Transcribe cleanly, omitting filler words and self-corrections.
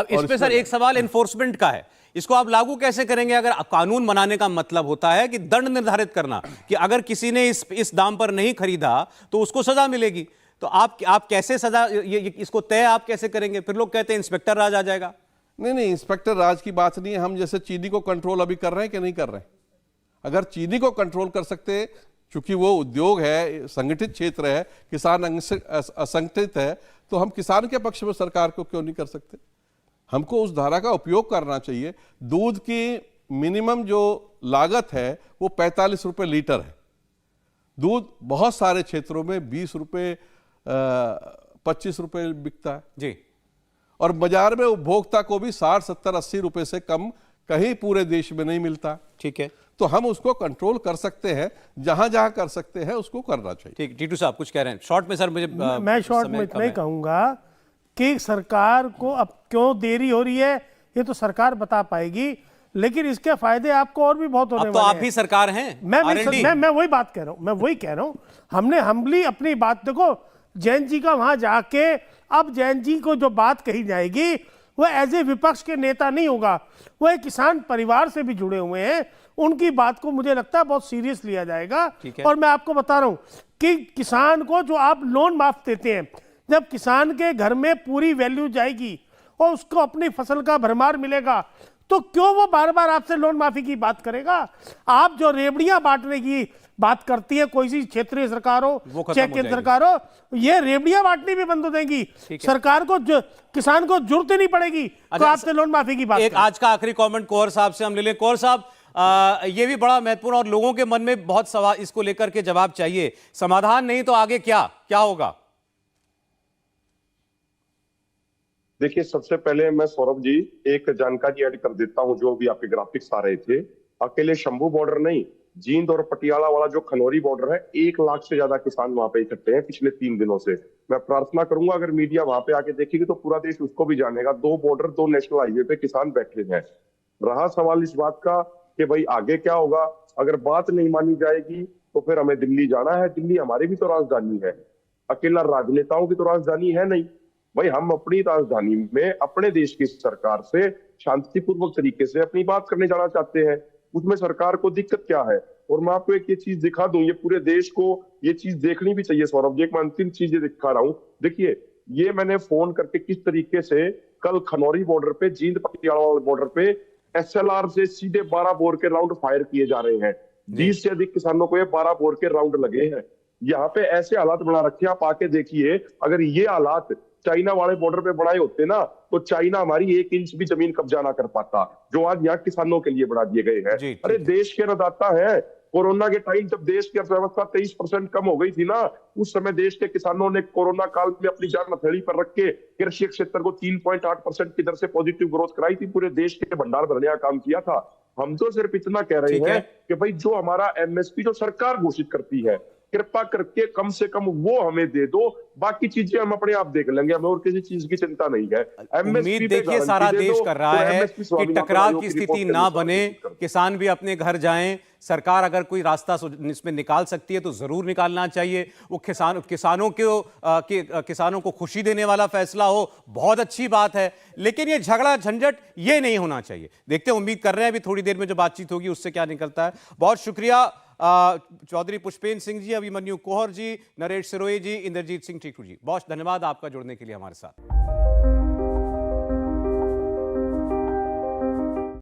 अब इस पे सर एक सवाल एनफोर्समेंट का है, इसको आप लागू कैसे करेंगे? अगर कानून बनाने का मतलब होता है कि दंड निर्धारित करना कि अगर किसी ने इस दाम पर नहीं खरीदा तो उसको सजा मिलेगी, तो आप कैसे सजा इसको तय आप कैसे करेंगे? फिर लोग कहते हैं इंस्पेक्टर राज आ जाएगा। नहीं, इंस्पेक्टर राज की बात नहीं है। हम जैसे चीनी को कंट्रोल अभी कर रहे हैं कि नहीं कर रहे हैं? अगर चीनी को कंट्रोल कर सकते, चूंकि वो उद्योग है, संगठित क्षेत्र है, किसान असंगठित है, तो हम किसान के पक्ष में सरकार को क्यों नहीं कर सकते? हमको उस धारा का उपयोग करना चाहिए। दूध की मिनिमम जो लागत है वो 45 रुपए लीटर है। दूध बहुत सारे क्षेत्रों में 20 रुपए 25 रुपए बिकता है जी, और बाजार में उपभोक्ता को भी 60, 70, 80 रुपए से कम कहीं पूरे देश में नहीं मिलता। ठीक है, तो हम उसको कंट्रोल कर सकते हैं, जहां जहां कर सकते हैं उसको करना चाहिए। ठीक। टीटू साहब कुछ कह रहे हैं शॉर्ट में? सर मुझे मैं शॉर्ट में इतना ही कहूंगा कि सरकार को अब क्यों देरी हो रही है ये तो सरकार बता पाएगी, लेकिन इसके फायदे आपको और भी बहुत होने वाले हैं। तो आप ही सरकार हैं। मैं वही बात कह रहा हूं, मैं वही कह रहा हूं। हमने हम्बली अपनी बात, देखो जैन जी का वहां जाके अब जैन जी को जो बात कही जाएगी वो एज ए विपक्ष के नेता नहीं होगा, वो एक किसान परिवार से भी जुड़े हुए हैं, उनकी बात को मुझे लगता है बहुत सीरियस लिया जाएगा। और मैं आपको बता रहा हूं कि किसान को जो आप लोन माफ देते हैं, जब किसान के घर में पूरी वैल्यू जाएगी और उसको अपनी फसल का भरमार मिलेगा, तो क्यों वो बार बार आपसे लोन माफी की बात करेगा? आप जो रेवड़ियां बांटने की बात करती है, कोई सी क्षेत्रीय सरकार हो चाहे केंद्र सरकार हो, ये रेवड़ियां बांटनी भी बंद हो जाएंगी। सरकार को किसान को जरूरत ही नहीं पड़ेगी तो आपसे लोन माफी की बात। एक आज का आखिरी कमेंट कौर साहब से हम ले लें। कौर साहब, ये भी बड़ा महत्वपूर्ण और लोगों के मन में बहुत सवाल, इसको लेकर के जवाब चाहिए। समाधान नहीं तो आगे क्या क्या होगा? देखिए, सबसे पहले मैं सौरभ जी एक जानकारी ऐड कर देता हूं। जो भी आपके ग्राफिक्स आ रहे थे, अकेले शंभू बॉर्डर नहीं, जींद और पटियाला वाला जो खनौरी बॉर्डर है, 1 लाख से ज्यादा किसान वहां पे इकट्ठे हैं पिछले 3 दिनों से। मैं प्रार्थना करूंगा अगर मीडिया वहां पे आके देखेगी तो पूरा देश उसको भी जानेगा। 2 बॉर्डर, 2 नेशनल हाईवे पे किसान बैठे हैं। रहा सवाल इस बात का कि भाई आगे क्या होगा, अगर बात नहीं मानी जाएगी तो फिर हमें दिल्ली जाना है। दिल्ली हमारी भी तो राजधानी है, अकेला राजनेताओं की तो राजधानी है नहीं। भाई हम अपनी राजधानी में अपने देश की सरकार से शांतिपूर्वक तरीके से अपनी बात करने जाना चाहते हैं। उसमें सरकार को दिक्कत क्या है? और मैं आपको एक ये चीज दिखा दूं, ये पूरे देश को ये चीज देखनी भी चाहिए सौरभ जी। एक मैं अंतिम चीज ये दिखा रहा हूं, देखिए ये मैंने फोन करके किस तरीके से कल खनौरी बॉर्डर पे, जींद पटियाला बॉर्डर पे SLR से सीधे 12 बोर के राउंड फायर किए जा रहे हैं। 20 से अधिक किसानों को ये 12 बोर के राउंड लगे हैं। यहाँ पे ऐसे हालात बना रखे हैं, आप आके देखिए। अगर ये हालात चाइना वाले बॉर्डर पे बनाए होते ना, तो चाइना हमारी 1 इंच भी जमीन कब्जा ना कर पाता, जो आज यहाँ किसानों के लिए बढ़ा दिए गए हैं। अरे देश के ऋणदाता हैं। कोरोना के टाइम जब देश की अर्थव्यवस्था 23% कम हो गई थी ना, उस समय देश के किसानों ने कोरोना काल में अपनी जान हथेली पर रख के कृषि क्षेत्र को 3.8% की दर से पॉजिटिव ग्रोथ कराई थी, पूरे देश के भंडार भरने का काम किया था। हम तो सिर्फ इतना कह रहे हैं कि भाई जो हमारा MSP जो सरकार घोषित करती है, कृपा करके कम से कम वो हमें दे दो, बाकी चीजें हम अपने आप देख लेंगे, हमें और किसी चीज की चिंता नहीं है। उम्मीद देखिए सारा देश कर रहा है कि टकराव की स्थिति ना बने, किसान भी अपने घर जाएं। सरकार अगर कोई रास्ता इसमें निकाल सकती है तो जरूर निकालना चाहिए। वो किसानों को खुशी देने वाला फैसला हो, बहुत अच्छी बात है, लेकिन ये झगड़ा झंझट ये नहीं होना चाहिए। देखते हैं, उम्मीद कर रहे हैं अभी थोड़ी देर में जो बातचीत होगी उससे क्या निकलता है। बहुत शुक्रिया चौधरी पुष्पेंद्र सिंह जी, अभिमन्यु कोहर जी, नरेश सिरोही जी, इंद्रजीत सिंह टीटू जी, बहुत धन्यवाद आपका जुड़ने के लिए हमारे साथ।